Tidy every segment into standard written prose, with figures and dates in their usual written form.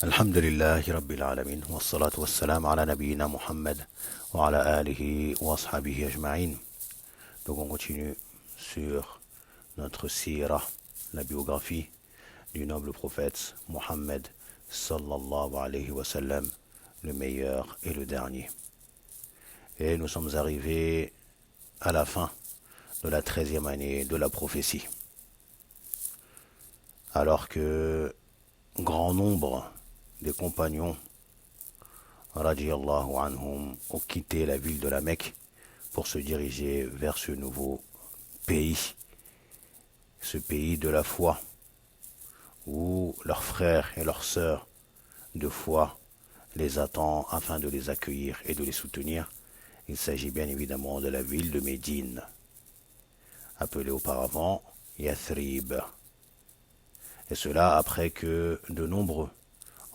الحمد لله رب العالمين والصلاة والسلام على نبينا Muhammad wa ala alihi wa ashabihi ajma'in. Donc on continue sur notre sira, la biographie du noble prophète Muhammad sallallahu alayhi wa sallam, le meilleur et le dernier. Et nous sommes arrivés à la fin de la 13e année de la prophétie. Alors que grand nombre des compagnons radiyallahu anhum ont quitté la ville de la Mecque pour se diriger vers ce nouveau pays, ce pays de la foi, où leurs frères et leurs sœurs de foi les attendent afin de les accueillir et de les soutenir. Il s'agit bien évidemment de la ville de Médine, appelée auparavant Yathrib. Et cela après que de nombreux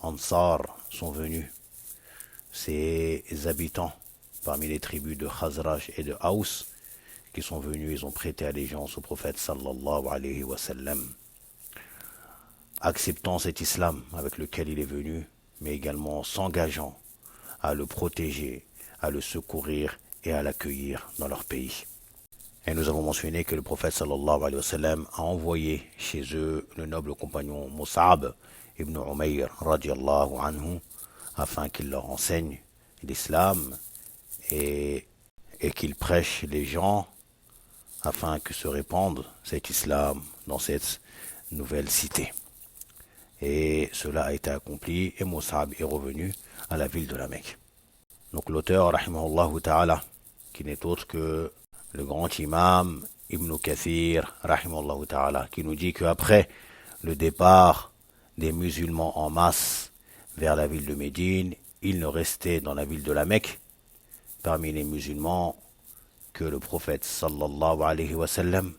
Ansar sont venus, ces habitants parmi les tribus de Khazraj et de Haus qui sont venus, ils ont prêté allégeance au prophète sallallahu alayhi wa sallam, acceptant cet islam avec lequel il est venu, mais également s'engageant à le protéger, à le secourir et à l'accueillir dans leur pays. Et nous avons mentionné que le prophète sallallahu alayhi wa sallam a envoyé chez eux le noble compagnon Mus'ab ibn Umayr radiallahu anhu afin qu'il leur enseigne l'islam et qu'il prêche les gens afin que se répande cet islam dans cette nouvelle cité. Et cela a été accompli et Mus'ab est revenu à la ville de la Mecque. Donc l'auteur, rahimahullah ta'ala, qui n'est autre que le grand imam Ibn Kathir, rahimahullah ta'ala, qui nous dit qu'après le départ des musulmans en masse vers la ville de Médine, il ne restait dans la ville de la Mecque, parmi les musulmans, que le prophète sallallahu alayhi wa sallam,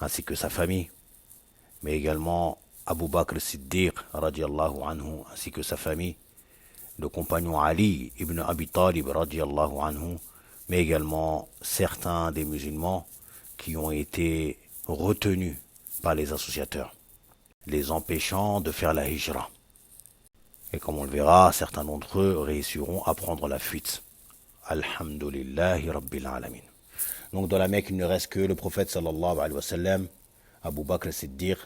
ainsi que sa famille, mais également Abu Bakr Siddiq radiallahu anhu, ainsi que sa famille, le compagnon Ali ibn Abi Talib radiallahu anhu, mais également certains des musulmans qui ont été retenus par les associateurs, les empêchant de faire la hijra. Et comme on le verra, certains d'entre eux réussiront à prendre la fuite. Alhamdulillahi Rabbil Alamin. Donc dans la Mecque, il ne reste que le prophète sallallahu alayhi wa sallam, Abu Bakr Siddiq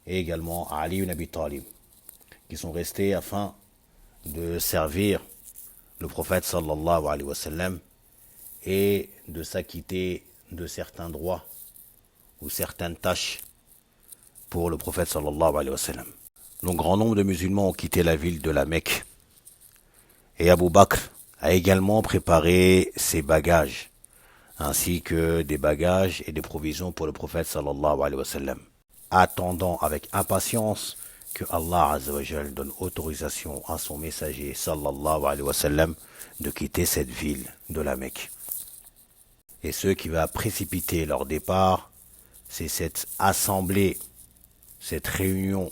et également Ali ibn Abi Talib, qui sont restés afin de servir le prophète sallallahu alayhi wa sallam et de s'acquitter de certains droits ou certaines tâches pour le prophète sallallahu alayhi wa sallam. Donc grand nombre de musulmans ont quitté la ville de la Mecque et Abu Bakr a également préparé ses bagages ainsi que des bagages et des provisions pour le prophète sallallahu alayhi wa sallam, attendant avec impatience que Allah azza wa jal donne autorisation à son messager sallallahu alayhi wa sallam de quitter cette ville de la Mecque. Et ce qui va précipiter leur départ, c'est cette assemblée, cette réunion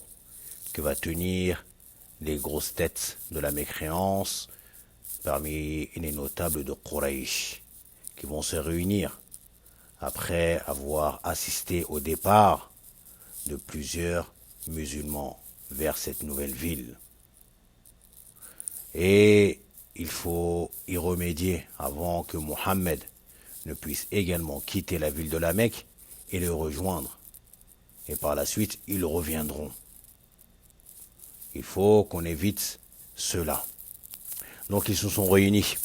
que va tenir les grosses têtes de la mécréance parmi les notables de Quraysh, qui vont se réunir après avoir assisté au départ de plusieurs musulmans vers cette nouvelle ville. Et il faut y remédier avant que Mohammed ne puisse également quitter la ville de la Mecque et le rejoindre. Et par la suite, ils reviendront. Il faut qu'on évite cela. Donc ils se sont réunis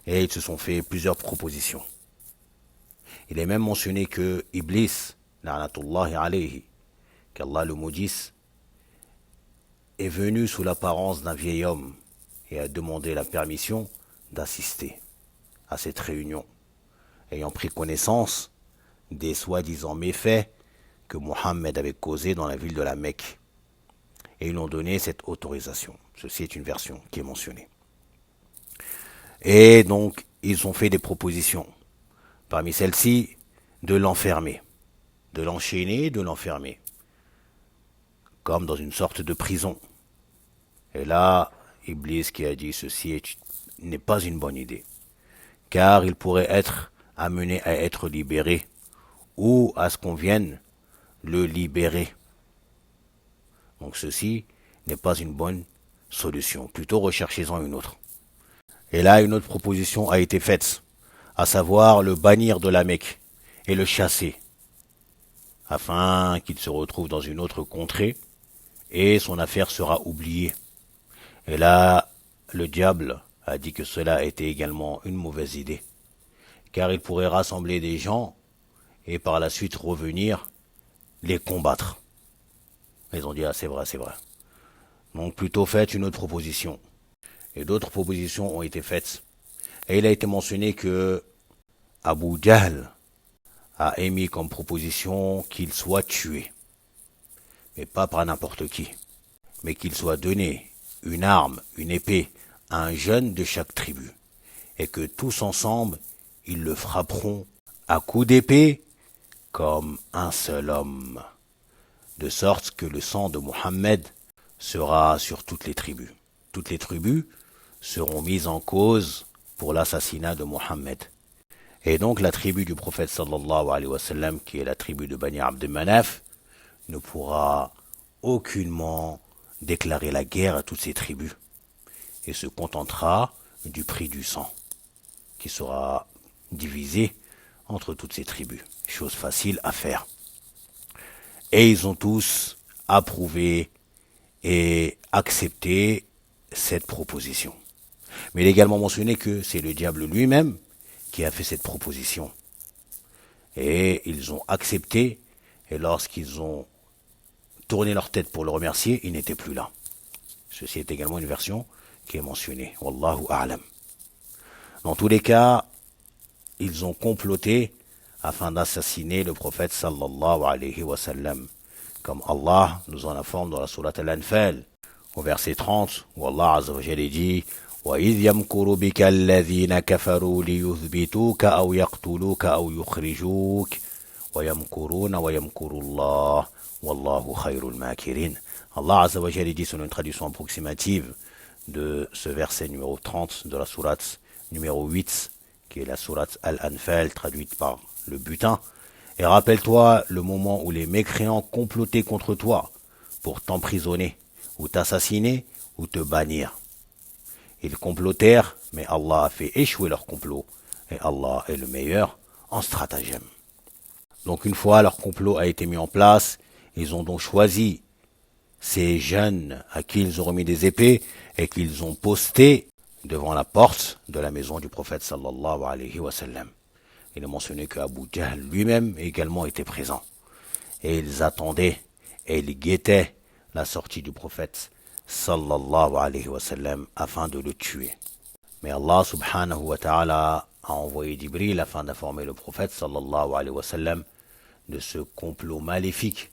et ils se sont fait plusieurs propositions. Il est même mentionné que Iblis, la'natullahi alayhi, qu'Allah le maudisse, est venu sous l'apparence d'un vieil homme et a demandé la permission d'assister à cette réunion, ayant pris connaissance des soi-disant méfaits que Mohammed avait causés dans la ville de la Mecque. Et ils lui ont donné cette autorisation. Ceci est une version qui est mentionnée. Et donc, ils ont fait des propositions. Parmi celles-ci, de l'enfermer, de l'enchaîner, de l'enfermer, comme dans une sorte de prison. Et là, Iblis qui a dit ceci n'est pas une bonne idée, car il pourrait être amené à être libéré ou à ce qu'on vienne le libérer. Donc ceci n'est pas une bonne solution. Plutôt recherchez-en une autre. Et là, une autre proposition a été faite, à savoir le bannir de la Mecque et le chasser, afin qu'il se retrouve dans une autre contrée et son affaire sera oubliée. Et là, le diable a dit que cela était également une mauvaise idée, car il pourrait rassembler des gens et par la suite revenir les combattre. Ils ont dit, ah c'est vrai, c'est vrai. Donc plutôt faites une autre proposition. Et d'autres propositions ont été faites. Et il a été mentionné que Abu Jahl a émis comme proposition qu'il soit tué. Mais pas par n'importe qui. Mais qu'il soit donné une arme, une épée, à un jeune de chaque tribu. Et que tous ensemble, ils le frapperont à coups d'épée comme un seul homme. De sorte que le sang de Mohammed sera sur toutes les tribus. Toutes les tribus seront mises en cause pour l'assassinat de Mohammed. Et donc la tribu du prophète sallallahu alayhi wa sallam, qui est la tribu de Bani Abd Manaf, ne pourra aucunement déclarer la guerre à toutes ces tribus et se contentera du prix du sang qui sera divisé entre toutes ces tribus. Chose facile à faire. Et ils ont tous approuvé et accepté cette proposition. Mais il est également mentionné que c'est le diable lui-même qui a fait cette proposition. Et ils ont accepté, et lorsqu'ils ont tourné leur tête pour le remercier, il n'était plus là. Ceci est également une version qui est mentionnée. Wallahu a'lam. Dans tous les cas, ils ont comploté afin d'assassiner le prophète sallallahu alayhi wa sallam. Comme Allah nous en informe dans la sourate Al-Anfal, au verset 30, où Allah azza wa jalla dit وَإِذْ يَمْكُرُ بِكَ الَّذِينَ كَفَرُوا لِيُثْبِتُوكَ أَوْ يَقْتُلُوكَ أَوْ يُخْرِجُوكَ وَيَمْكُرُونَ وَيَمْكُرُ اللَّهُ وَاللَّهُ خَيْرُ الْمَاكِرِينَ. Allah azza wa jalla dit sur une traduction approximative de ce verset numéro 30 de la sourate numéro 8, qui est la sourate Al-Anfal, traduite par le butin. Et rappelle-toi le moment où les mécréants complotaient contre toi pour t'emprisonner, ou t'assassiner, ou te bannir. Ils complotèrent, mais Allah a fait échouer leur complot, et Allah est le meilleur en stratagème. Donc une fois leur complot a été mis en place, ils ont donc choisi ces jeunes à qui ils ont remis des épées et qu'ils ont postés devant la porte de la maison du prophète sallallahu alayhi wa sallam. Il est mentionné que Abu Jahl lui-même également était présent. Et ils attendaient et ils guettaient la sortie du prophète sallallahu alayhi wa sallam afin de le tuer. Mais Allah subhanahu wa ta'ala a envoyé Jibril afin d'informer le prophète sallallahu alayhi wa sallam de ce complot maléfique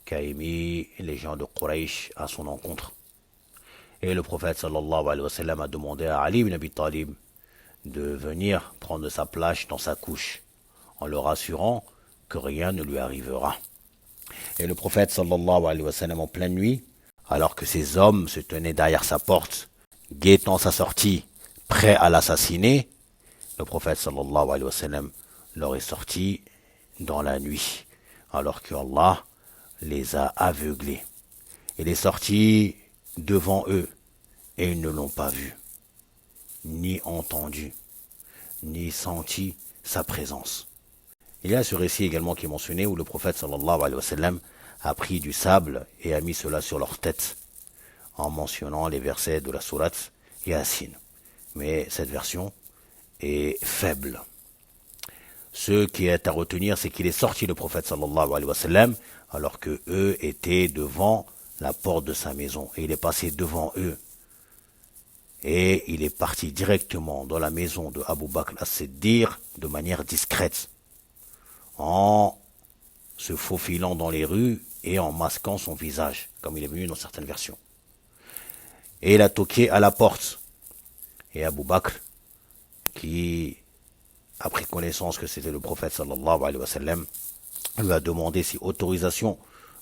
qu'a émis les gens de Quraysh à son encontre. Et le prophète sallallahu alayhi wa sallam a demandé à Ali ibn Abi Talib de venir prendre sa place dans sa couche, en leur assurant que rien ne lui arrivera. Et le prophète sallallahu alayhi wa sallam en pleine nuit, alors que ces hommes se tenaient derrière sa porte, guettant sa sortie, prêts à l'assassiner, le prophète sallallahu alayhi wa sallam leur est sorti dans la nuit, alors que Allah les a aveuglés. Il est sorti devant eux, et ils ne l'ont pas vu, ni entendu, ni senti sa présence. Il y a ce récit également qui est mentionné où le prophète sallallahu alayhi wa sallam a pris du sable et a mis cela sur leur tête, en mentionnant les versets de la sourate Yasin. Mais cette version est faible. Ce qui est à retenir, c'est qu'il est sorti le prophète sallallahu alayhi wa sallam, alors que eux étaient devant la porte de sa maison. Et il est passé devant eux. Et il est parti directement dans la maison de Abu Bakr as-Siddiq de manière discrète, en se faufilant dans les rues et en masquant son visage, comme il est venu dans certaines versions. Et il a toqué à la porte. Et Abu Bakr, qui a pris connaissance que c'était le prophète sallallahu alayhi wa sallam, lui a demandé si autorisation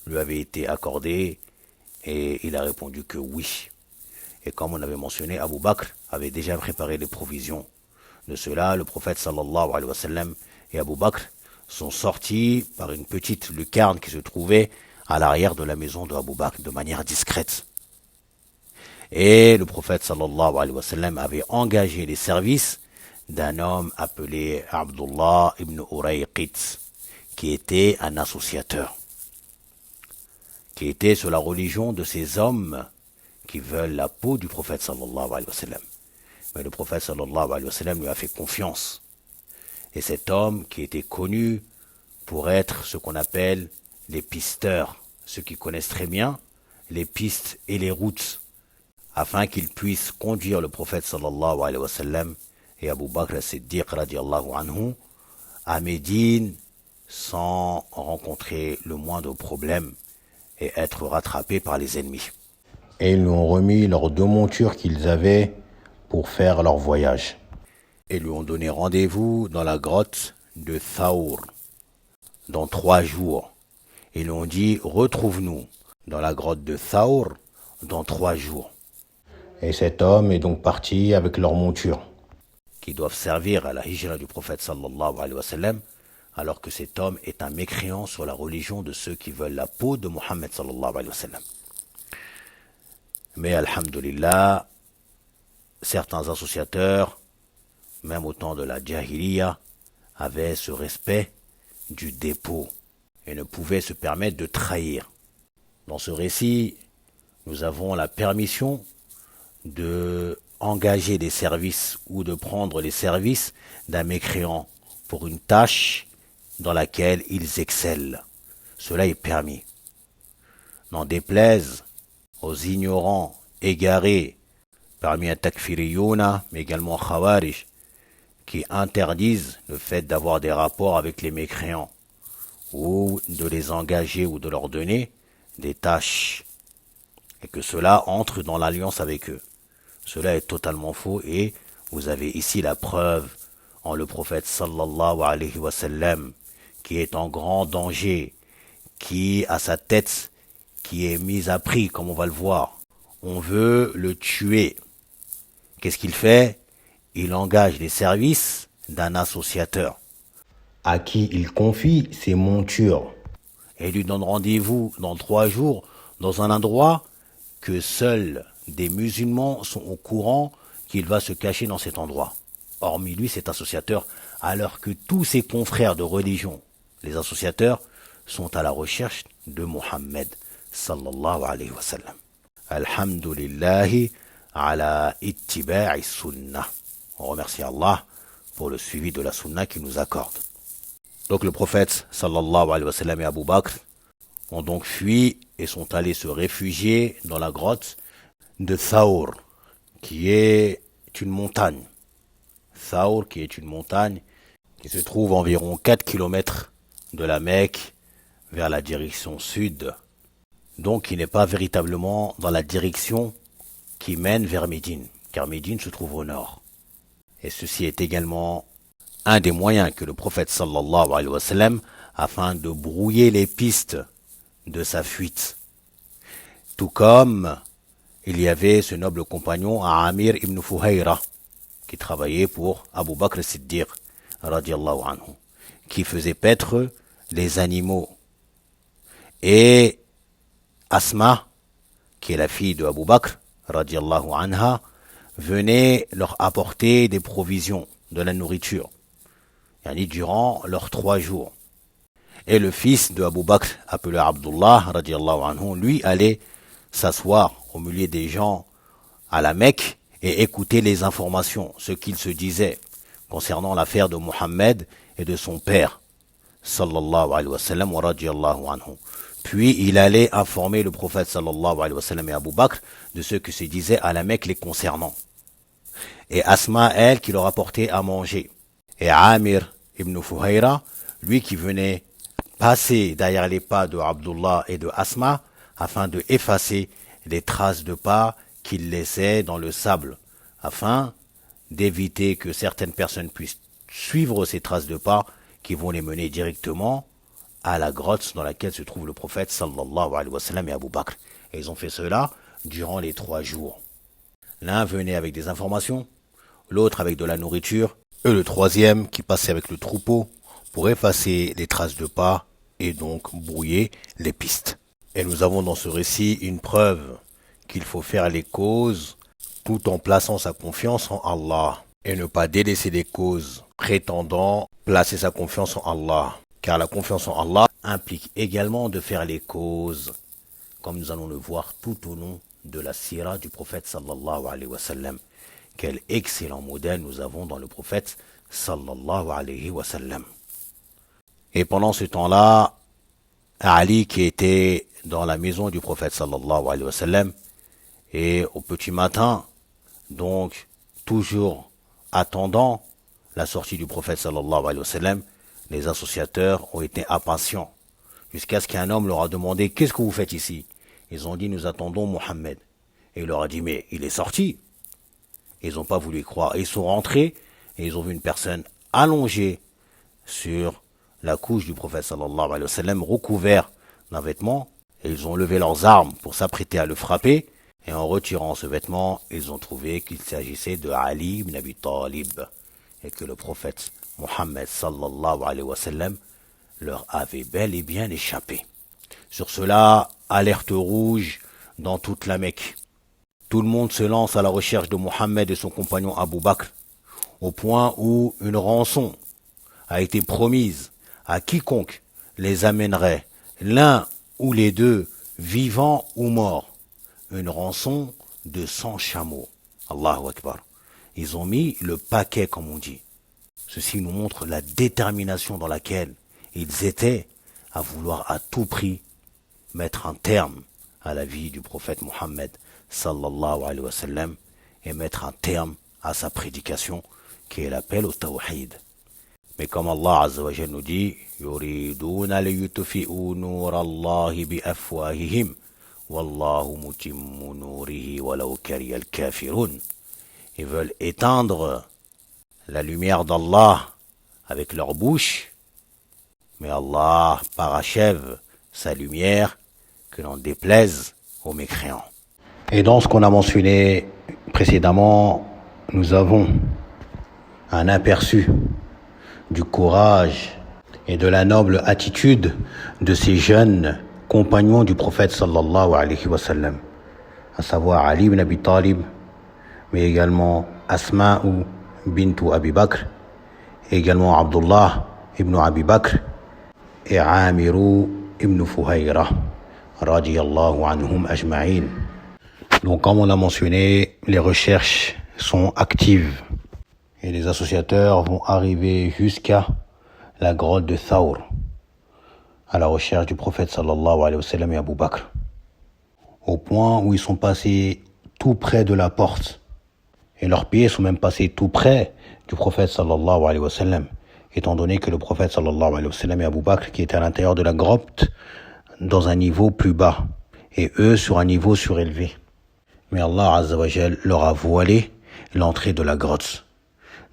lui avait été accordée, et il a répondu que oui. Et comme on avait mentionné, Abu Bakr avait déjà préparé les provisions de cela. Le prophète sallallahu alayhi wa sallam et Abu Bakr sont sortis par une petite lucarne qui se trouvait à l'arrière de la maison de Abu Bakr de manière discrète. Et le prophète sallallahu alayhi wa sallam avait engagé les services d'un homme appelé Abdullah ibn Urayqit, qui était un associateur, qui était sur la religion de ces hommes qui veulent la peau du prophète sallallahu alayhi wa sallam. Mais le prophète sallallahu alayhi wa sallam lui a fait confiance. Et cet homme qui était connu pour être ce qu'on appelle les pisteurs, ceux qui connaissent très bien les pistes et les routes, afin qu'il puisse conduire le prophète sallallahu alayhi wa sallam et Abu Bakr as-Siddiq radiallahu anhu à Médine sans rencontrer le moindre problème et être rattrapés par les ennemis. Et ils lui ont remis leurs 2 montures qu'ils avaient pour faire leur voyage. Et lui ont donné rendez-vous dans la grotte de Thawr dans 3 jours. Ils lui ont dit, retrouve-nous dans la grotte de Thawr dans 3 jours. Et cet homme est donc parti avec leurs montures, qui doivent servir à la hijra du prophète sallallahu alayhi wa sallam, alors que cet homme est un mécréant sur la religion de ceux qui veulent la peau de Mohammed sallallahu alayhi wa sallam. Mais alhamdulillah, certains associateurs, même au temps de la Jahiliya, avaient ce respect du dépôt et ne pouvaient se permettre de trahir. Dans ce récit, nous avons la permission de engager des services ou de prendre les services d'un mécréant pour une tâche dans laquelle ils excellent. Cela est permis. N'en déplaise aux ignorants égarés parmi un takfiriyuna, mais également khawarij, qui interdisent le fait d'avoir des rapports avec les mécréants ou de les engager ou de leur donner des tâches et que cela entre dans l'alliance avec eux. Cela est totalement faux et vous avez ici la preuve en le prophète sallallahu alayhi wa sallam qui est en grand danger, qui a sa tête qui est mise à prix comme on va le voir. On veut le tuer. Qu'est-ce qu'il fait? Il engage les services d'un associateur à qui il confie ses montures et lui donne rendez-vous dans 3 jours dans un endroit que seuls des musulmans sont au courant qu'il va se cacher dans cet endroit. Hormis lui, cet associateur, alors que tous ses confrères de religion, les associateurs, sont à la recherche de Mohammed sallallahu alayhi wa sallam. Alhamdulillahi ala ittiba'i sunnah. On remercie Allah pour le suivi de la sunna qu'il nous accorde. Donc le prophète sallallahu alayhi wa sallam et Abu Bakr ont donc fui et sont allés se réfugier dans la grotte de Thawr, qui est une montagne. Thawr, qui est une montagne qui se trouve environ 4 km de la Mecque vers la direction sud. Donc qui n'est pas véritablement dans la direction qui mène vers Médine, car Médine se trouve au nord. Et ceci est également un des moyens que le prophète sallallahu alayhi wa sallam, afin de brouiller les pistes de sa fuite. Tout comme il y avait ce noble compagnon Amir ibn Fuhayra, qui travaillait pour Abu Bakr Siddiq, radiallahu anhu, qui faisait paître les animaux. Et Asma, qui est la fille de Abu Bakr, radiallahu anha, venait leur apporter des provisions, de la nourriture, durant leurs 3 jours. Et le fils de Abu Bakr, appelé Abdullah, radiallahu anhu, lui allait s'asseoir au milieu des gens à la Mecque et écouter les informations, ce qu'ils se disaient concernant l'affaire de Mohammed et de son père, sallallahu alayhi wa sallam, wa radiallahu anhu. Puis il allait informer le prophète sallallahu alayhi wa sallam et Abu Bakr de ce que se disait à la Mecque les concernant. Et Asma, elle, qui leur apportait à manger. Et Amir ibn Fuhayra, lui qui venait passer derrière les pas de Abdullah et de Asma afin de effacer les traces de pas qu'ils laissaient dans le sable, afin d'éviter que certaines personnes puissent suivre ces traces de pas qui vont les mener directement à la grotte dans laquelle se trouve le prophète sallallahu alayhi wa sallam et Abu Bakr. Et ils ont fait cela durant les 3 jours. L'un venait avec des informations, l'autre avec de la nourriture, et le troisième qui passait avec le troupeau pour effacer les traces de pas et donc brouiller les pistes. Et nous avons dans ce récit une preuve qu'il faut faire les causes tout en plaçant sa confiance en Allah et ne pas délaisser des causes prétendant placer sa confiance en Allah. Car la confiance en Allah implique également de faire les causes, comme nous allons le voir tout au long de la sira du prophète sallallahu alayhi wa sallam. Quel excellent modèle nous avons dans le prophète sallallahu alayhi wa sallam. Et pendant ce temps-là, Ali qui était dans la maison du prophète sallallahu alayhi wa sallam, et au petit matin, donc toujours attendant la sortie du prophète sallallahu alayhi wa sallam, les associateurs ont été impatients, jusqu'à ce qu'un homme leur a demandé « Qu'est-ce que vous faites ici ?» Ils ont dit « Nous attendons Mohammed ». Et il leur a dit « Mais il est sorti ». Ils n'ont pas voulu y croire. Ils sont rentrés et ils ont vu une personne allongée sur la couche du prophète sallallahu alayhi wa sallam, recouvert d'un vêtement, et ils ont levé leurs armes pour s'apprêter à le frapper, et en retirant ce vêtement, ils ont trouvé qu'il s'agissait de Ali ibn Abi Talib, et que le prophète Mohammed sallallahu alayhi wa sallam leur avait bel et bien échappé. Sur cela, alerte rouge dans toute la Mecque. Tout le monde se lance à la recherche de Mohammed et son compagnon Abu Bakr, au point où une rançon a été promise à quiconque les amènerait, l'un ou les deux, vivants ou morts. Une rançon de 100 chameaux. Allahu Akbar. Ils ont mis le paquet, comme on dit. Ceci nous montre la détermination dans laquelle ils étaient à vouloir à tout prix mettre un terme à la vie du prophète Mohammed sallallahu alayhi wa sallam et mettre un terme à sa prédication qui est l'appel au tawhid. Mais comme Allah Azza wa Jal nous dit, yuriduna liyutfi'u nur Allah bi afwahihim wallahu mutimmu nurihi walau karihal kafirun. Ils veulent éteindre la lumière d'Allah avec leur bouche, mais Allah parachève sa lumière, que l'on déplaise aux mécréants. Et dans ce qu'on a mentionné précédemment, nous avons un aperçu du courage et de la noble attitude de ces jeunes compagnons du prophète sallallahu alayhi wa sallam, à savoir Ali ibn Abi Talib, mais également Asma'u bintu Abi Bakr, et également Abdullah ibn Abi Bakr et Amiru ibn Fuhayra, radiyallahu anhum ajma'in. Donc comme on l'a mentionné, les recherches sont actives et les associateurs vont arriver jusqu'à la grotte de Thawr, à la recherche du prophète sallallahu alayhi wa sallam et Abu Bakr, au point où ils sont passés tout près de la porte, et leurs pieds sont même passés tout près du prophète sallallahu alayhi wa sallam, étant donné que le prophète sallallahu alayhi wa sallam et Abu Bakr qui étaient à l'intérieur de la grotte dans un niveau plus bas, et eux sur un niveau surélevé. Mais Allah Azza wa Jal leur a voilé l'entrée de la grotte.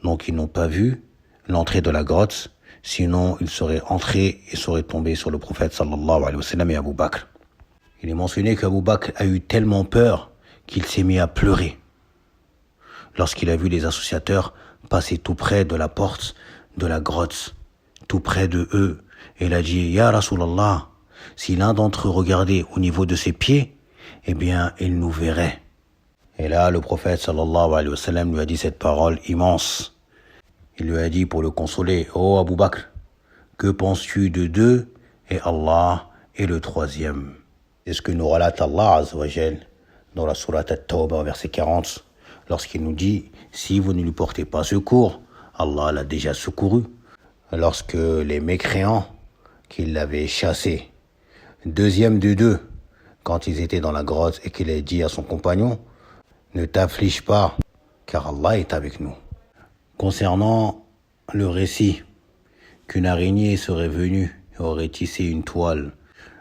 Donc ils n'ont pas vu l'entrée de la grotte, sinon ils seraient entrés et seraient tombés sur le prophète sallallahu alayhi wa sallam et Abu Bakr. Il est mentionné qu'Abu Bakr a eu tellement peur qu'il s'est mis à pleurer lorsqu'il a vu les associateurs passer tout près de la porte de la grotte, tout près de eux. Et il a dit « Ya Rasulallah, si l'un d'entre eux regardait au niveau de ses pieds, eh bien il nous verrait. » Et là, le prophète sallallahu alayhi wa sallam lui a dit cette parole immense. Il lui a dit pour le consoler, « Oh Abu Bakr, que penses-tu de deux et Allah est le troisième ?» C'est ce que nous relate Allah Azza wa Jal dans la sourate At-Tawbah, verset 40, lorsqu'il nous dit « Si vous ne lui portez pas secours, Allah l'a déjà secouru. » Lorsque les mécréants qui l'avaient chassé, deuxième de deux, quand ils étaient dans la grotte et qu'il a dit à son compagnon, « Ne t'afflige pas, car Allah est avec nous. » Concernant le récit qu'une araignée serait venue et aurait tissé une toile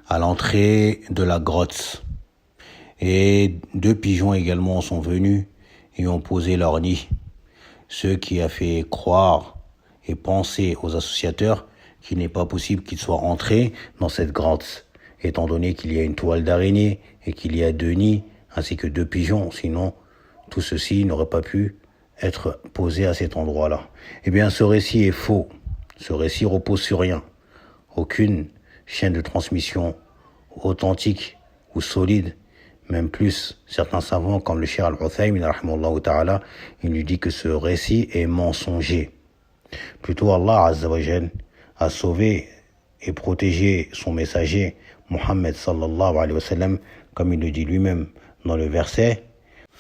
à l'entrée de la grotte, et deux pigeons également sont venus et ont posé leur nid, ce qui a fait croire et penser aux associateurs qu'il n'est pas possible qu'ils soient entrés dans cette grotte, étant donné qu'il y a une toile d'araignée et qu'il y a deux nids ainsi que deux pigeons, sinon tout ceci n'aurait pas pu être posé à cet endroit-là. Eh bien, ce récit est faux. Ce récit repose sur rien. Aucune chaîne de transmission authentique ou solide, Même plus, certains savants comme le Cheikh Al-Uthaymin, rahimahullah ta'ala, il nous dit que ce récit est mensonger. Plutôt Allah Azza wa Jal a sauvé et protégé son messager Muhammad sallallahu alayhi wa sallam, comme il le dit lui-même dans le verset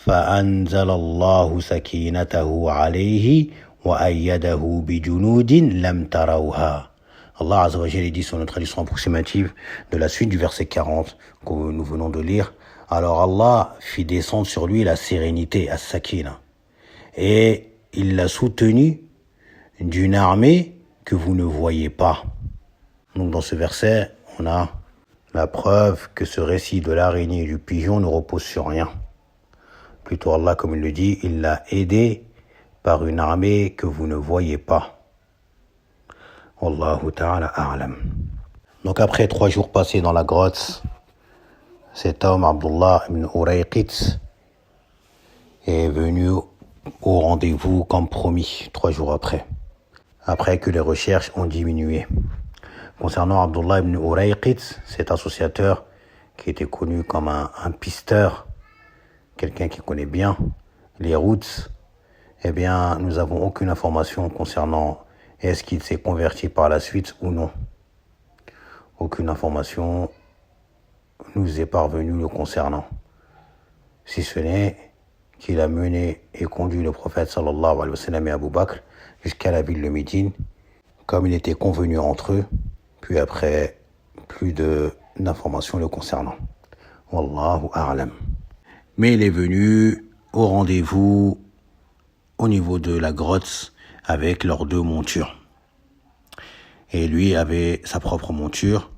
فَأَنزَلَ اللَّهُ سَكِينَتَهُ عَلَيْهِ وَأَيَّدَهُ بِجُنُودٍ لَمْ تَرَوْهَا. Allah Azza wa Jal dit sur notre traduction approximative de la suite du verset 40 que nous venons de lire. Alors Allah fit descendre sur lui la sérénité, as-sakina, et il l'a soutenu d'une armée que vous ne voyez pas. Donc dans ce verset, on a la preuve que ce récit de l'araignée et du pigeon ne repose sur rien. Plutôt Allah, comme il le dit, il l'a aidé par une armée que vous ne voyez pas. Wallahu ta'ala a'lam. Donc après 3 jours passés dans la grotte, cet homme, Abdullah ibn Urayqit, est venu au rendez-vous comme promis 3 jours après que les recherches ont diminué. Concernant Abdullah ibn Urayqit, cet associateur qui était connu comme un pisteur, quelqu'un qui connaît bien les routes, eh bien, nous n'avons aucune information concernant est-ce qu'il s'est converti par la suite ou non. Aucune information nous est parvenue le concernant, si ce n'est qu'il a mené et conduit le prophète sallallahu alayhi wa sallam et Abu Bakr jusqu'à la ville de Médine, comme il était convenu entre eux, puis après, plus d'informations le concernant. Wallahu a'lam. Mais il est venu au rendez-vous au niveau de la grotte avec leurs 2 montures. Et lui avait sa propre monture.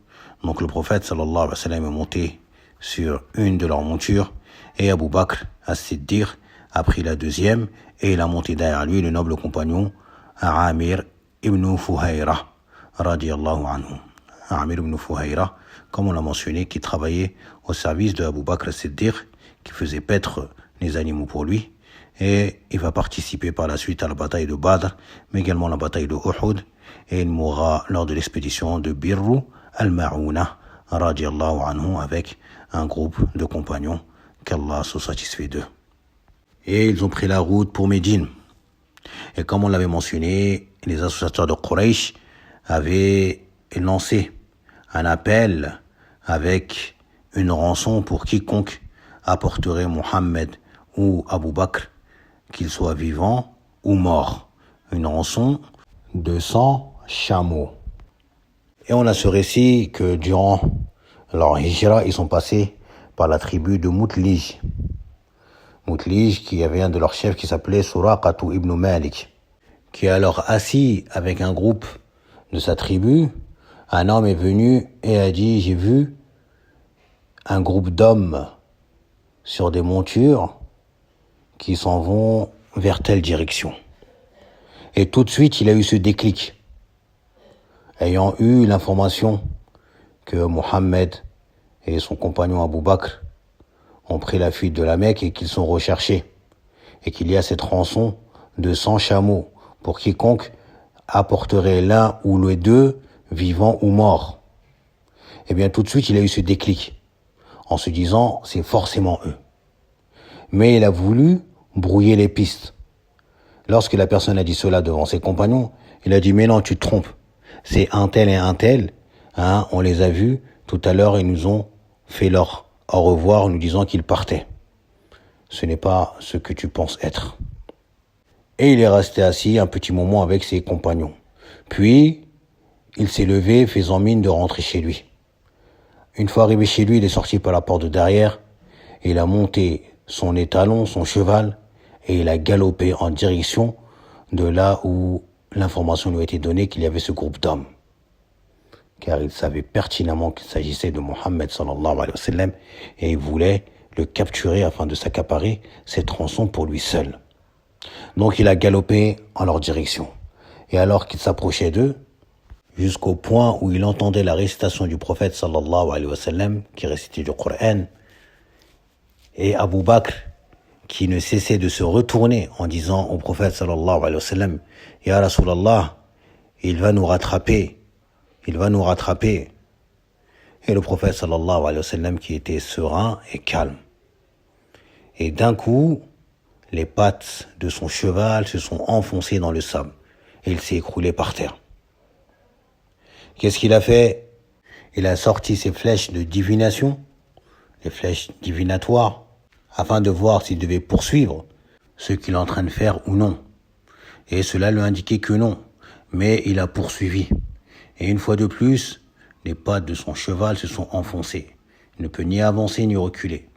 Donc le prophète sallallahu alayhi wa sallam est monté sur une de leurs montures et Abu Bakr as-Siddiq a pris la deuxième et il a monté derrière lui le noble compagnon Amir ibn Fuhayra radiyallahu anhu. Amir ibn Fuhayra, comme on l'a mentionné, qui travaillait au service de Abu Bakr as-Siddiq, qui faisait paître les animaux pour lui, et il va participer par la suite à la bataille de Badr, mais également à la bataille de Uhud, et il mourra lors de l'expédition de Birru al-Ma'ouna radiyallahu anhu avec un groupe de compagnons qu'Allah se satisfait d'eux. Et ils ont pris la route pour Médine. Et comme on l'avait mentionné, les associateurs de Quraysh avaient lancé un appel avec une rançon pour quiconque apporterait Mohammed ou Abu Bakr, qu'ils soient vivants ou morts. Une rançon de 100 chameaux. Et on a ce récit que durant leur hijra, ils sont passés par la tribu de Moutlij. Moutlij, qui avait un de leurs chefs qui s'appelait Suraqatu ibn Malik, qui est alors assis avec un groupe de sa tribu. Un homme est venu et a dit: j'ai vu un groupe d'hommes sur des montures qui s'en vont vers telle direction. Et tout de suite, il a eu ce déclic. Ayant eu l'information que Mohammed et son compagnon Abu Bakr ont pris la fuite de la Mecque et qu'ils sont recherchés, et qu'il y a cette rançon de 100 chameaux pour quiconque apporterait l'un ou les 2, vivants ou morts. Eh bien, tout de suite, il a eu ce déclic, en se disant, c'est forcément eux. Mais il a voulu brouiller les pistes. Lorsque la personne a dit cela devant ses compagnons, il a dit: mais non, tu te trompes. C'est un tel et un tel. On les a vus tout à l'heure, ils nous ont fait leur au revoir en nous disant qu'ils partaient. Ce n'est pas ce que tu penses être. Et il est resté assis un petit moment avec ses compagnons. Puis, il s'est levé, faisant mine de rentrer chez lui. Une fois arrivé chez lui, il est sorti par la porte de derrière. Et il a monté son étalon, son cheval, et il a galopé en direction de là où l'information lui a été donnée qu'il y avait ce groupe d'hommes. Car il savait pertinemment qu'il s'agissait de Mohammed sallallahu alayhi wa sallam et il voulait le capturer afin de s'accaparer cette rançon pour lui seul. Donc il a galopé en leur direction. Et alors qu'il s'approchait d'eux, jusqu'au point où il entendait la récitation du prophète sallallahu alayhi wa sallam qui récitait du Coran, et Abu Bakr qui ne cessait de se retourner en disant au prophète sallallahu alayhi wa sallam: Ya Rasulallah, il va nous rattraper. Il va nous rattraper. Et le prophète sallallahu alayhi wa sallam qui était serein et calme. Et d'un coup, les pattes de son cheval se sont enfoncées dans le sable et il s'est écroulé par terre. Qu'est-ce qu'il a fait? Il a sorti ses flèches de divination, les flèches divinatoires, afin de voir s'il devait poursuivre ce qu'il est en train de faire ou non. Et cela lui indiquait que non, mais il a poursuivi. Et une fois de plus, les pattes de son cheval se sont enfoncées. Il ne peut ni avancer ni reculer.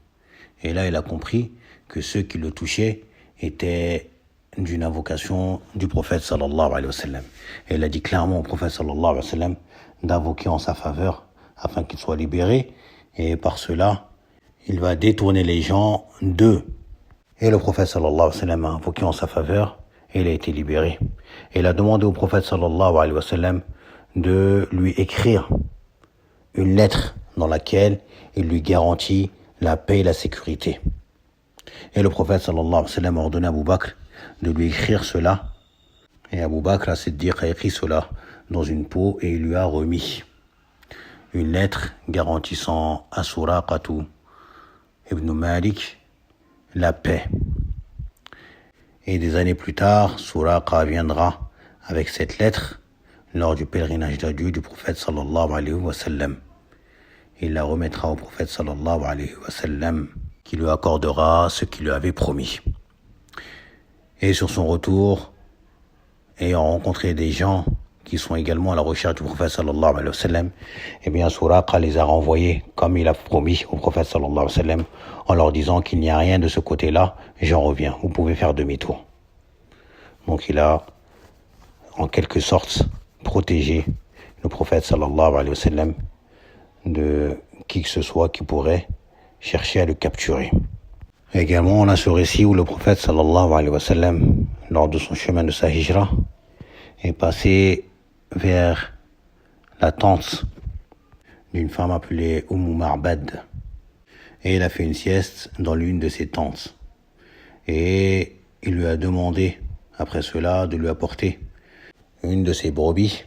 Et là, il a compris que ceux qui le touchaient étaient d'une invocation du prophète sallallahu alayhi wa sallam. Et il a dit clairement au prophète sallallahu alayhi wa sallam d'invoquer en sa faveur afin qu'il soit libéré. Et par cela, il va détourner les gens d'eux. Et le prophète sallallahu alayhi wa sallam a invoqué en sa faveur et il a été libéré. Et il a demandé au prophète sallallahu alayhi wa sallam de lui écrire une lettre dans laquelle il lui garantit la paix et la sécurité. Et le prophète sallallahu alayhi wa sallam a ordonné à Abu Bakr de lui écrire cela. Et Abu Bakr a écrit cela dans une peau et il lui a remis une lettre garantissant à Suraqatu ibn Malik la paix. Et des années plus tard, Suraqa viendra avec cette lettre lors du pèlerinage d'adieu du prophète sallallahu alayhi wa sallam. Il la remettra au prophète sallallahu alayhi wa sallam qui lui accordera ce qu'il lui avait promis. Et sur son retour, ayant rencontré des gens qui sont également à la recherche du prophète sallallahu alayhi wa sallam, eh bien Suraqa les a renvoyés comme il a promis au prophète sallallahu alayhi wa sallam en leur disant qu'il n'y a rien de ce côté-là, j'en reviens, vous pouvez faire demi-tour. Donc il a en quelque sorte protégé le prophète sallallahu alayhi wa sallam de qui que ce soit qui pourrait chercher à le capturer. Également, on a ce récit où le prophète sallallahu alayhi wa sallam, lors de son chemin de sa hijra, est passé vers la tente d'une femme appelée Ma'bad. Et il a fait une sieste dans l'une de ses tentes. Et il lui a demandé, après cela, de lui apporter une de ses brebis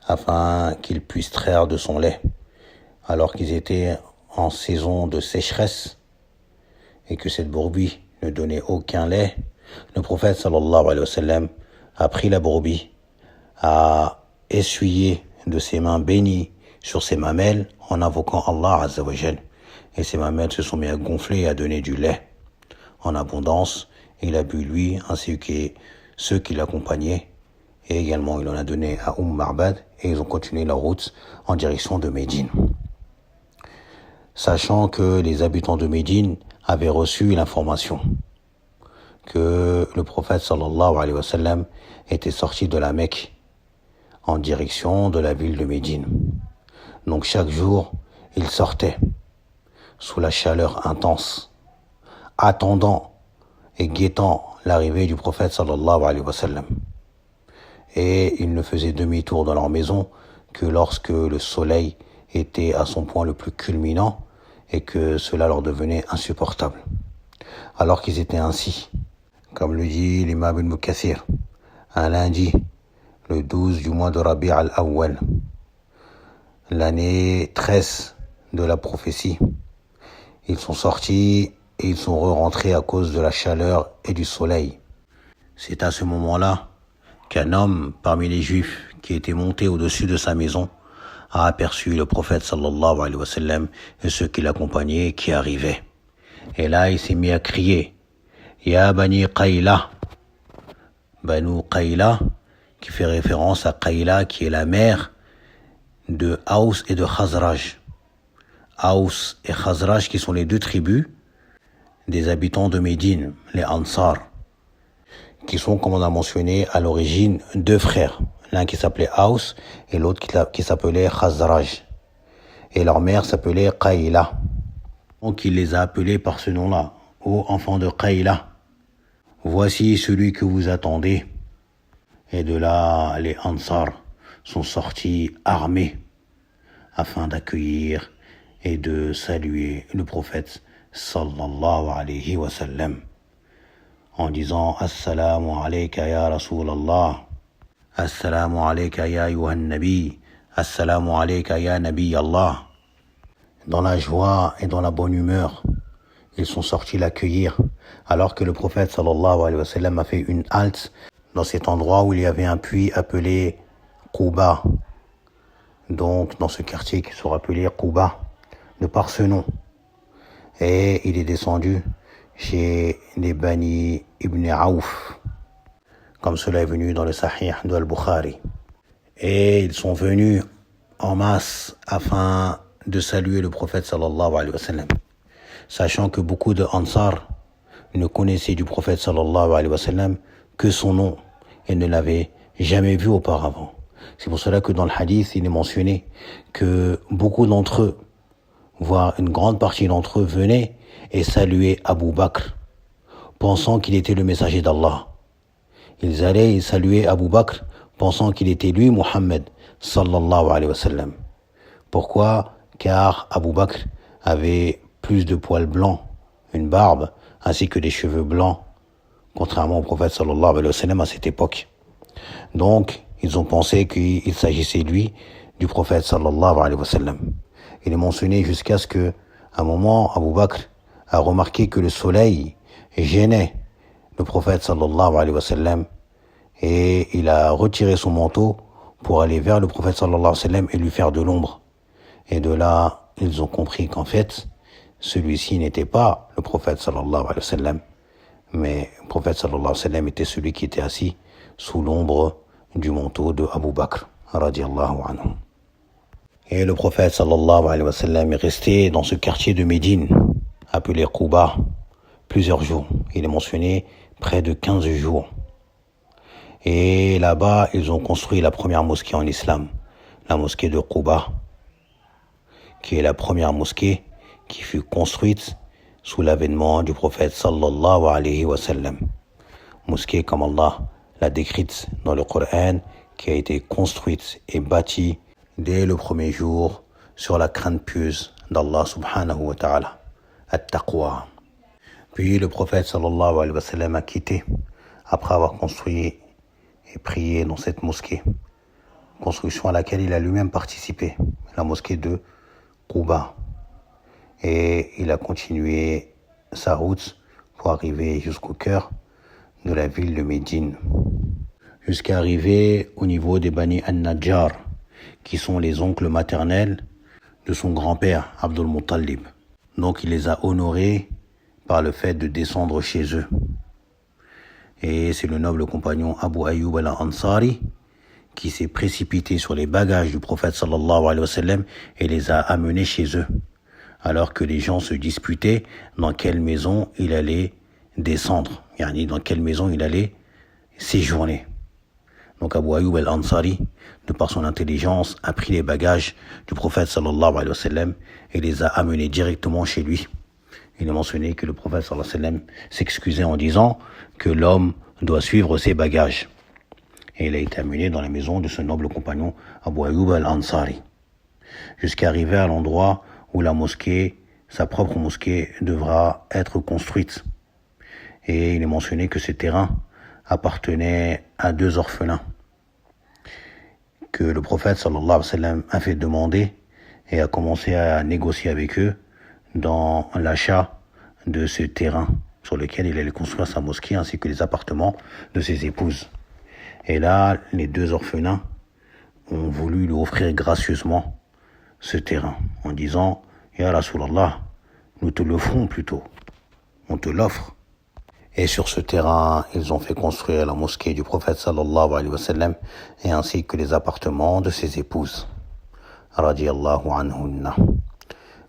afin qu'il puisse traire de son lait. Alors qu'ils étaient en saison de sécheresse et que cette brebis ne donnait aucun lait, le prophète sallallahu alayhi wa sallam a pris la brebis, a essuyé de ses mains bénies sur ses mamelles en invoquant Allah azza wa jal. Et ses mamelles se sont mis à gonfler et à donner du lait en abondance. Il a bu lui ainsi que ceux qui l'accompagnaient. Et également il en a donné à Ma'bad et ils ont continué leur route en direction de Médine. Sachant que les habitants de Médine avaient reçu l'information que le prophète sallallahu alayhi wa sallam était sorti de la Mecque en direction de la ville de Médine. Donc chaque jour, il sortait sous la chaleur intense, attendant et guettant l'arrivée du prophète sallallahu alayhi wa sallam. Et ils ne faisaient demi-tour dans leur maison que lorsque le soleil était à son point le plus culminant et que cela leur devenait insupportable. Alors qu'ils étaient ainsi, comme le dit l'imam Ibn Kathir, un lundi, le 12 du mois de Rabi' al-Awwal, l'année 13 de la prophétie, ils sont sortis et ils sont rentrés à cause de la chaleur et du soleil. C'est à ce moment-là qu'un homme parmi les Juifs qui était monté au-dessus de sa maison a aperçu le prophète sallallahu alayhi wa sallam et ceux qui l'accompagnaient qui arrivaient. Et là, il s'est mis à crier « Ya Bani Qayla » Banu Qayla, qui fait référence à Qayla, qui est la mère de Aous et de Khazraj. Aous et Khazraj, qui sont les deux tribus des habitants de Médine, les Ansar, qui sont, comme on a mentionné, à l'origine deux frères. L'un qui s'appelait Aous et l'autre qui s'appelait Khazraj. Et leur mère s'appelait Qayla. Donc il les a appelés par ce nom-là. Ô enfants de Qayla, voici celui que vous attendez. Et de là, les Ansar sont sortis armés afin d'accueillir et de saluer le prophète sallallahu alayhi wa sallam en disant Assalamu alayka ya Rasulallah, Assalamu alayka ya Yuhan Nabi, Assalamu alayka ya Nabi Allah. Dans la joie et dans la bonne humeur, ils sont sortis l'accueillir, alors que le prophète sallallahu alayhi wa sallam a fait une halte dans cet endroit où il y avait un puits appelé Quba. Donc, dans ce quartier qui sera appelé Quba, de par ce nom. Et il est descendu chez les Bani Ibn Aouf, comme cela est venu dans le Sahih de Al-Bukhari. Et ils sont venus en masse afin de saluer le prophète sallallahu alayhi wa sallam, sachant que beaucoup de Ansar ne connaissaient du prophète sallallahu alayhi wa sallam que son nom et ne l'avaient jamais vu auparavant. C'est pour cela que dans le hadith, il est mentionné que beaucoup d'entre eux, voire une grande partie d'entre eux, venaient et saluaient Abu Bakr, pensant qu'il était le messager d'Allah. Ils allaient et saluaient Abu Bakr, pensant qu'il était lui, Muhammad, sallallahu alayhi wa sallam. Pourquoi? Car Abu Bakr avait plus de poils blancs, une barbe, ainsi que des cheveux blancs, contrairement au prophète sallallahu alayhi wa sallam à cette époque. Donc, ils ont pensé qu'il s'agissait lui, du prophète sallallahu alayhi wa sallam. Il est mentionné jusqu'à ce que, à un moment, Abu Bakr a remarqué que le soleil gênait le prophète sallallahu alayhi wa sallam, et il a retiré son manteau pour aller vers le prophète sallallahu alayhi wa sallam et lui faire de l'ombre. Et de là, ils ont compris qu'en fait, celui-ci n'était pas le prophète sallallahu alayhi wa sallam, mais le prophète sallallahu alayhi wa sallam était celui qui était assis sous l'ombre du manteau de Abu Bakr, radiallahu anhu. Et le prophète sallallahu alayhi wa sallam est resté dans ce quartier de Médine, appelé Quba, plusieurs jours. Il est mentionné près de 15 jours. Et là-bas, ils ont construit la première mosquée en islam, la mosquée de Quba, qui est la première mosquée qui fut construite sous l'avènement du prophète sallallahu alayhi wa sallam. Mosquée comme Allah l'a décrite dans le Coran, qui a été construite et bâtie dès le premier jour sur la crainte pieuse d'Allah subhanahu wa ta'ala, at-taqwa. Puis le prophète sallallahu alayhi wa sallam a quitté après avoir construit et prié dans cette mosquée, construction à laquelle il a lui-même participé, la mosquée de Quba. Et il a continué sa route pour arriver jusqu'au cœur de la ville de Médine, jusqu'à arriver au niveau des Bani An-Najjar, qui sont les oncles maternels de son grand-père, Abdul Muttalib. Donc il les a honorés par le fait de descendre chez eux. Et c'est le noble compagnon Abu Ayyub al-Ansari qui s'est précipité sur les bagages du prophète sallallahu alayhi wa sallam et les a amenés chez eux, alors que les gens se disputaient dans quelle maison il allait descendre, dans quelle maison il allait séjourner. Donc Abu Ayyub al-Ansari, de par son intelligence, a pris les bagages du prophète sallallahu alayhi wa sallam et les a amenés directement chez lui. Il est mentionné que le prophète sallallahu alayhi wa sallam s'excusait en disant que l'homme doit suivre ses bagages. Et il a été amené dans la maison de ce noble compagnon Abu Ayyub al-Ansari, jusqu'à arriver à l'endroit où la mosquée, sa propre mosquée, devra être construite. Et il est mentionné que ce terrain appartenait à 2 orphelins que le prophète sallallahu alayhi wa sallam a fait demander et a commencé à négocier avec eux dans l'achat de ce terrain sur lequel il allait construire sa mosquée ainsi que les appartements de ses épouses. Et là, les 2 orphelins ont voulu lui offrir gracieusement ce terrain en disant « Ya Rasulallah, nous te l'offrons plutôt, on te l'offre ». Et sur ce terrain, ils ont fait construire la mosquée du prophète sallallahu alayhi wa sallam et ainsi que les appartements de ses épouses, radiyallahu anhunna.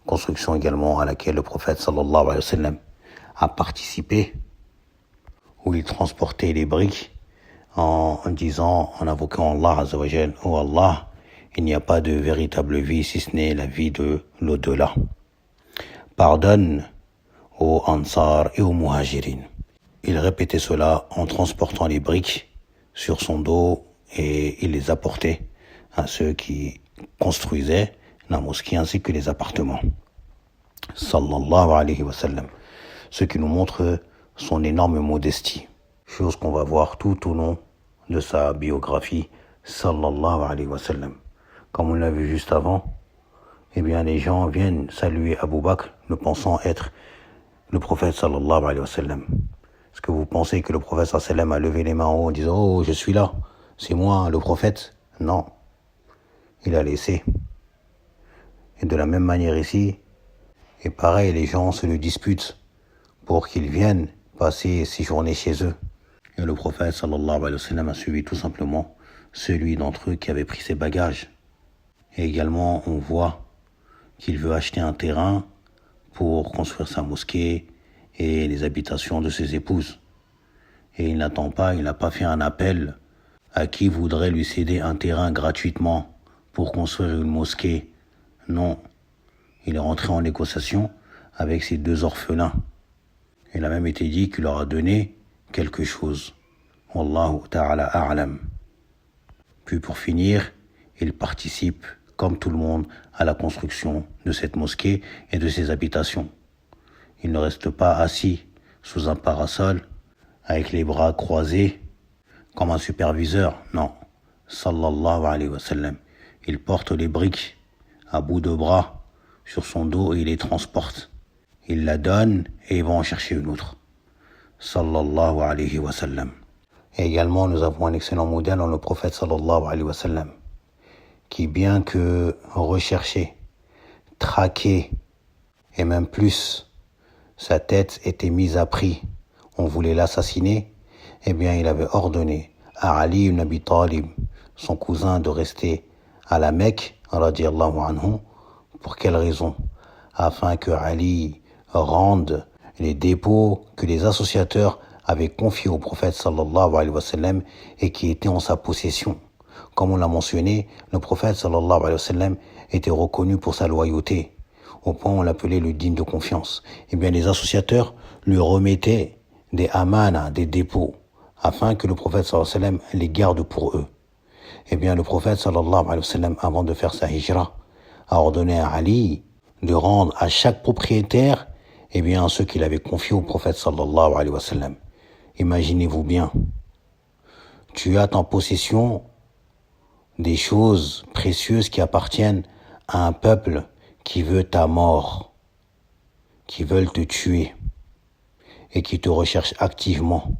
Construction également à laquelle le prophète sallallahu alayhi wa sallam a participé, où il transportait les briques en disant, en invoquant Allah azza wa jal, oh Allah, il n'y a pas de véritable vie si ce n'est la vie de l'au-delà. Pardonne aux Ansar et aux Muhajirin. Il répétait cela en transportant les briques sur son dos et il les apportait à ceux qui construisaient la mosquée ainsi que les appartements. Sallallahu alayhi wa sallam. Ce qui nous montre son énorme modestie. Chose qu'on va voir tout au long de sa biographie. Sallallahu alayhi wa sallam. Comme on l'a vu juste avant, eh bien les gens viennent saluer Abu Bakr, ne pensant être le prophète sallallahu alayhi wa sallam. Est-ce que vous pensez que le prophète sallallahu alayhi wa sallam a levé les mains en haut en disant « Oh, je suis là, c'est moi, le prophète ?» Non, il a laissé. Et de la même manière ici, et pareil, les gens se le disputent pour qu'ils viennent passer 6 journées chez eux. Et le prophète sallallahu alayhi wa sallam a suivi tout simplement celui d'entre eux qui avait pris ses bagages. Et également, on voit qu'il veut acheter un terrain pour construire sa mosquée et les habitations de ses épouses. Et il n'attend pas, il n'a pas fait un appel à qui voudrait lui céder un terrain gratuitement pour construire une mosquée. Non, il est rentré en négociation avec ses 2 orphelins. Il a même été dit qu'il leur a donné quelque chose. Wallahu ta'ala a'lam. Puis pour finir, il participe, comme tout le monde, à la construction de cette mosquée et de ses habitations. Il ne reste pas assis sous un parasol, avec les bras croisés, comme un superviseur. Non. Sallallahu alayhi wa sallam. Il porte les briques à bout de bras sur son dos et il les transporte. Il la donne et il va en chercher une autre. Sallallahu alayhi wa sallam. Et également, nous avons un excellent modèle dans le prophète sallallahu alayhi wa sallam, qui bien que recherché, traqué, et même plus, sa tête était mise à prix, on voulait l'assassiner, eh bien il avait ordonné à Ali ibn Abi Talib, son cousin, de rester à la Mecque, radiyallahu anhu. Pour quelle raison? Afin que Ali rende les dépôts que les associateurs avaient confiés au prophète sallallahu alayhi wa sallam et qui étaient en sa possession. Comme on l'a mentionné, le prophète sallallahu alayhi wa sallam était reconnu pour sa loyauté, au point où on l'appelait le digne de confiance. Eh bien, les associateurs lui remettaient des amanas, des dépôts, afin que le prophète sallallahu alayhi wa sallam les garde pour eux. Eh bien, le prophète sallallahu alayhi wa sallam, avant de faire sa hijra, a ordonné à Ali de rendre à chaque propriétaire, eh bien, ceux qu'il avait confiés au prophète sallallahu alayhi wa sallam. Imaginez-vous bien, tu as en possession des choses précieuses qui appartiennent à un peuple qui veut ta mort, qui veulent te tuer et qui te recherchent activement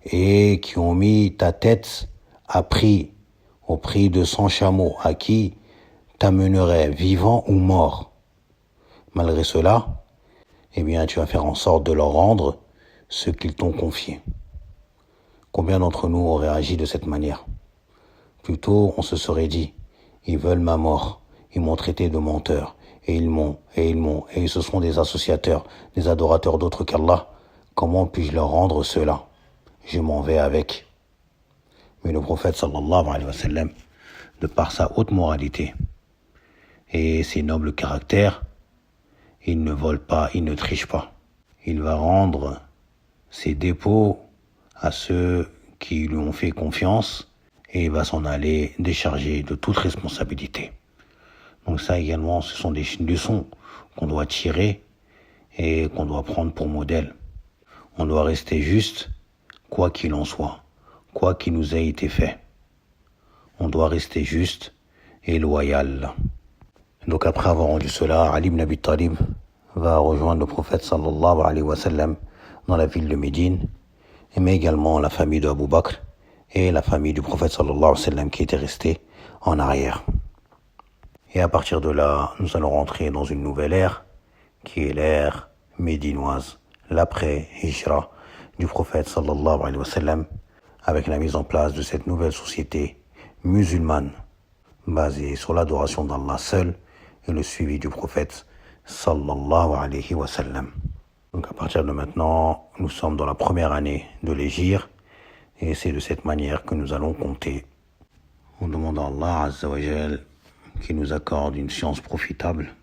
et qui ont mis ta tête à prix, au prix de 100 chameaux, à qui t'amènerait vivant ou mort. Malgré cela, eh bien, tu vas faire en sorte de leur rendre ce qu'ils t'ont confié. Combien d'entre nous auraient agi de cette manière? Plutôt, on se serait dit, ils veulent ma mort, ils m'ont traité de menteur, et et ce sont des associateurs, des adorateurs d'autres qu'Allah. Comment puis-je leur rendre cela? Je m'en vais avec. Mais le prophète sallallahu alayhi wa sallam, de par sa haute moralité et ses nobles caractères, il ne vole pas, il ne triche pas. Il va rendre ses dépôts à ceux qui lui ont fait confiance et il va s'en aller décharger de toute responsabilité. Donc ça également, ce sont des leçons qu'on doit tirer et qu'on doit prendre pour modèle. On doit rester juste, quoi qu'il en soit, quoi qu'il nous ait été fait. On doit rester juste et loyal. Donc après avoir rendu cela, Ali ibn Abi Talib va rejoindre le prophète sallallahu alayhi wa sallam dans la ville de Médine, mais également la famille de Abu Bakr et la famille du prophète sallallahu alayhi wa sallam qui était restée en arrière. Et à partir de là, nous allons rentrer dans une nouvelle ère, qui est l'ère médinoise, l'après-hijra du prophète sallallahu alayhi wa sallam, avec la mise en place de cette nouvelle société musulmane, basée sur l'adoration d'Allah seul et le suivi du prophète sallallahu alayhi wa sallam. Donc à partir de maintenant, nous sommes dans la première année de l'hégire, et c'est de cette manière que nous allons compter. On demande à Allah Azza wa Jal qu'il nous accorde une science profitable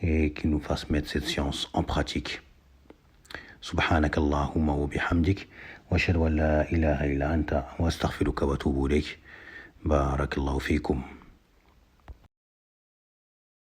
et qu'il nous fasse mettre cette science en pratique. سبحانك اللهم وبحمدك واشهد ان لا اله الا انت واستغفرك واتوب اليك بارك الله فيكم